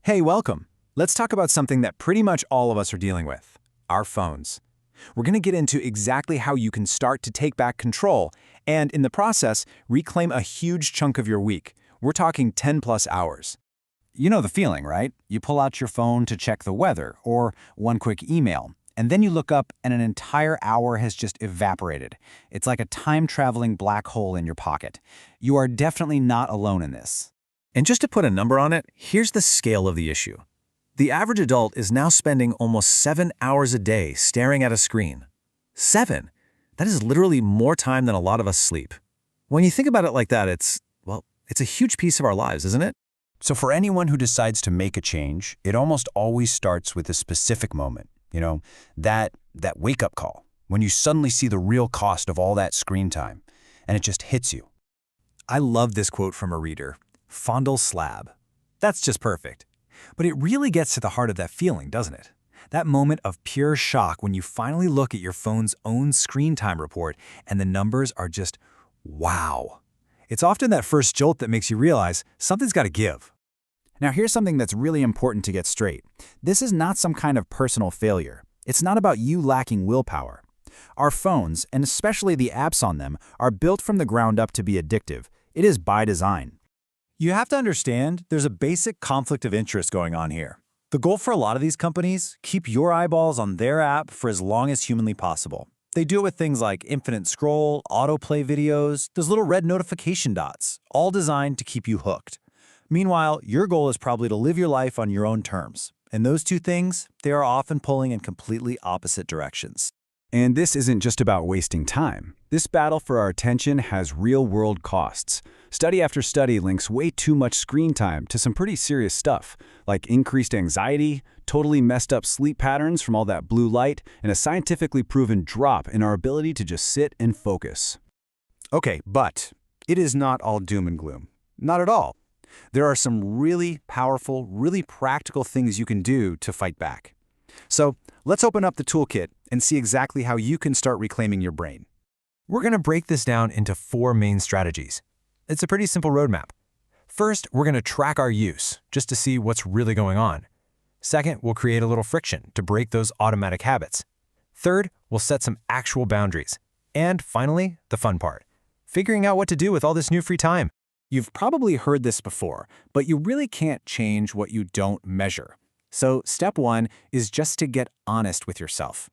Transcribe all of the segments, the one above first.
Hey, welcome. Let's talk about something that pretty much all of us are dealing with, our phones. We're going to get into exactly how you can start to take back control and, in the process, reclaim a huge chunk of your week. We're talking 10+ hours. You know the feeling, right? You pull out your phone to check the weather or one quick email, and then you look up and an entire hour has just evaporated. It's like a time-traveling black hole in your pocket. You are definitely not alone in this. And just to put a number on it, here's the scale of the issue. The average adult is now spending almost 7 hours a day staring at a screen. 7! That is literally more time than a lot of us sleep. When you think about it like that, it's a huge piece of our lives, isn't it? So for anyone who decides to make a change, it almost always starts with a specific moment. That wake-up call, when you suddenly see the real cost of all that screen time, and it just hits you. I love this quote from a reader. Fondle slab. That's just perfect. But it really gets to the heart of that feeling, doesn't it? That moment of pure shock when you finally look at your phone's own screen time report and the numbers are just, wow. It's often that first jolt that makes you realize something's got to give. Now here's something that's really important to get straight. This is not some kind of personal failure. It's not about you lacking willpower. Our phones, and especially the apps on them, are built from the ground up to be addictive. It is by design. You have to understand there's a basic conflict of interest going on here. The goal for a lot of these companies, keep your eyeballs on their app for as long as humanly possible. They do it with things like infinite scroll, autoplay videos, those little red notification dots, all designed to keep you hooked. Meanwhile, your goal is probably to live your life on your own terms. And those two things, they are often pulling in completely opposite directions. And this isn't just about wasting time. This battle for our attention has real-world costs. Study after study links way too much screen time to some pretty serious stuff, like increased anxiety, totally messed up sleep patterns from all that blue light, and a scientifically proven drop in our ability to just sit and focus. Okay, but it is not all doom and gloom. Not at all. There are some really powerful, really practical things you can do to fight back. So let's open up the toolkit and see exactly how you can start reclaiming your brain. We're going to break this down into 4 main strategies. It's a pretty simple roadmap. First, we're going to track our use, just to see what's really going on. Second, we'll create a little friction to break those automatic habits. Third, we'll set some actual boundaries. And finally, the fun part, figuring out what to do with all this new free time. You've probably heard this before, but you really can't change what you don't measure. So step 1 is just to get honest with yourself.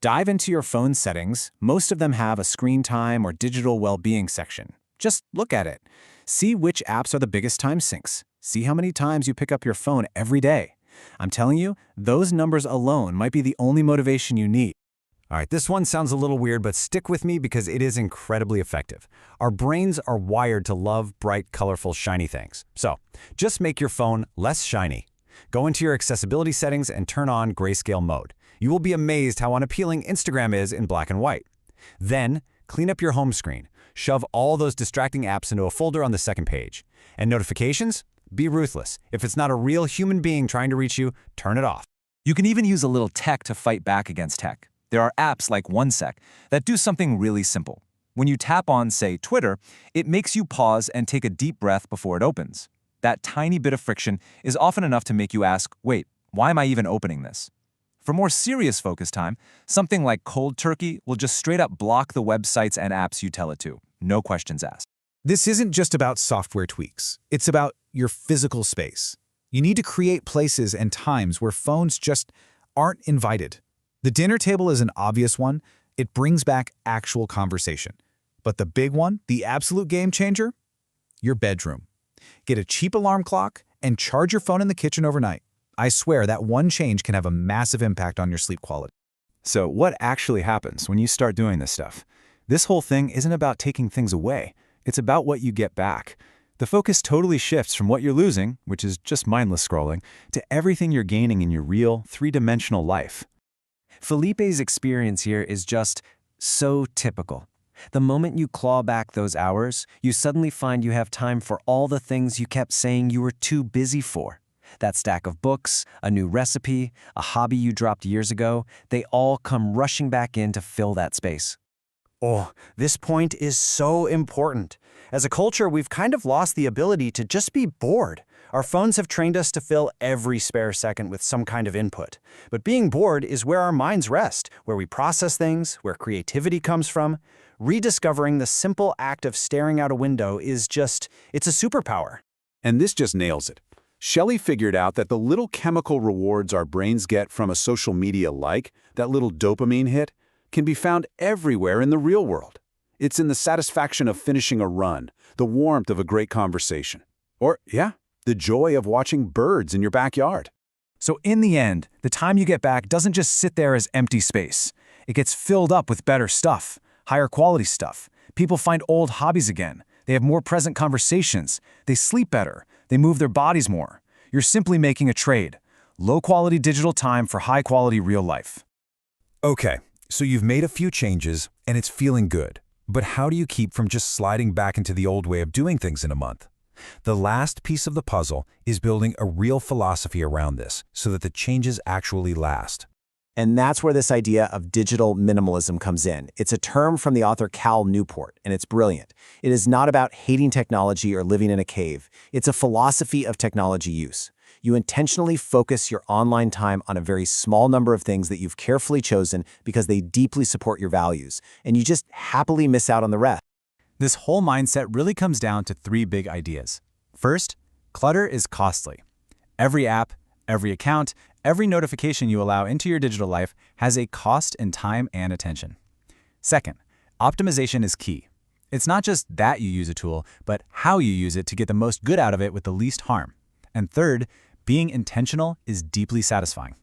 Dive into your phone settings. Most of them have a screen time or digital well-being section. Just look at it. See which apps are the biggest time sinks. See how many times you pick up your phone every day. I'm telling you, those numbers alone might be the only motivation you need. All right, this one sounds a little weird, but stick with me because it is incredibly effective. Our brains are wired to love bright, colorful, shiny things. So just make your phone less shiny. Go into your accessibility settings and turn on grayscale mode. You will be amazed how unappealing Instagram is in black and white. Then, clean up your home screen. Shove all those distracting apps into a folder on the second page. And notifications? Be ruthless. If it's not a real human being trying to reach you, turn it off. You can even use a little tech to fight back against tech. There are apps like OneSec that do something really simple. When you tap on, say, Twitter, it makes you pause and take a deep breath before it opens. That tiny bit of friction is often enough to make you ask, wait, why am I even opening this? For more serious focus time, something like cold turkey will just straight up block the websites and apps you tell it to. No questions asked. This isn't just about software tweaks. It's about your physical space. You need to create places and times where phones just aren't invited. The dinner table is an obvious one. It brings back actual conversation. But the big one, the absolute game changer? Your bedroom. Get a cheap alarm clock and charge your phone in the kitchen overnight. I swear that one change can have a massive impact on your sleep quality. So what actually happens when you start doing this stuff? This whole thing isn't about taking things away. It's about what you get back. The focus totally shifts from what you're losing, which is just mindless scrolling, to everything you're gaining in your real, 3-dimensional life. Felipe's experience here is just so typical. The moment you claw back those hours, you suddenly find you have time for all the things you kept saying you were too busy for. That stack of books, a new recipe, a hobby you dropped years ago, they all come rushing back in to fill that space. Oh, this point is so important. As a culture, we've kind of lost the ability to just be bored. Our phones have trained us to fill every spare second with some kind of input. But being bored is where our minds rest, where we process things, where creativity comes from. Rediscovering the simple act of staring out a window is it's a superpower. And this just nails it. Shelley figured out that the little chemical rewards our brains get from a social media like, that little dopamine hit, can be found everywhere in the real world. It's in the satisfaction of finishing a run, the warmth of a great conversation, or, the joy of watching birds in your backyard. So in the end, the time you get back doesn't just sit there as empty space. It gets filled up with better stuff, higher quality stuff. People find old hobbies again. They have more present conversations. They sleep better. They move their bodies more. You're simply making a trade. Low-quality digital time for high-quality real life. Okay, so you've made a few changes, and it's feeling good. But how do you keep from just sliding back into the old way of doing things in a month? The last piece of the puzzle is building a real philosophy around this so that the changes actually last. And that's where this idea of digital minimalism comes in. It's a term from the author Cal Newport, and it's brilliant. It is not about hating technology or living in a cave. It's a philosophy of technology use. You intentionally focus your online time on a very small number of things that you've carefully chosen because they deeply support your values, and you just happily miss out on the rest. This whole mindset really comes down to three big ideas. First, clutter is costly. Every app, every account, every notification you allow into your digital life has a cost in time and attention. Second, optimization is key. It's not just that you use a tool, but how you use it to get the most good out of it with the least harm. And third, being intentional is deeply satisfying.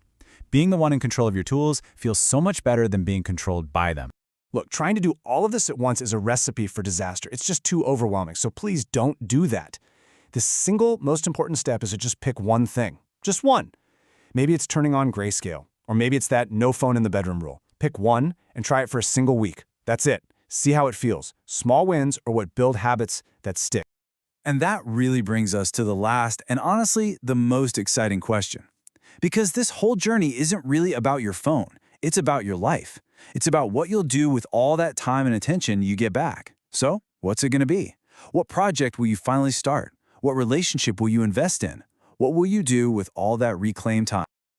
Being the one in control of your tools feels so much better than being controlled by them. Look, trying to do all of this at once is a recipe for disaster. It's just too overwhelming, so please don't do that. The single most important step is to just pick one thing. Just one. Maybe it's turning on grayscale, or maybe it's that no phone in the bedroom rule. Pick one and try it for a single week. That's it. See how it feels. Small wins are what build habits that stick. And that really brings us to the last and honestly the most exciting question. Because this whole journey isn't really about your phone. It's about your life. It's about what you'll do with all that time and attention you get back. So, what's it going to be? What project will you finally start? What relationship will you invest in? What will you do with all that reclaimed time?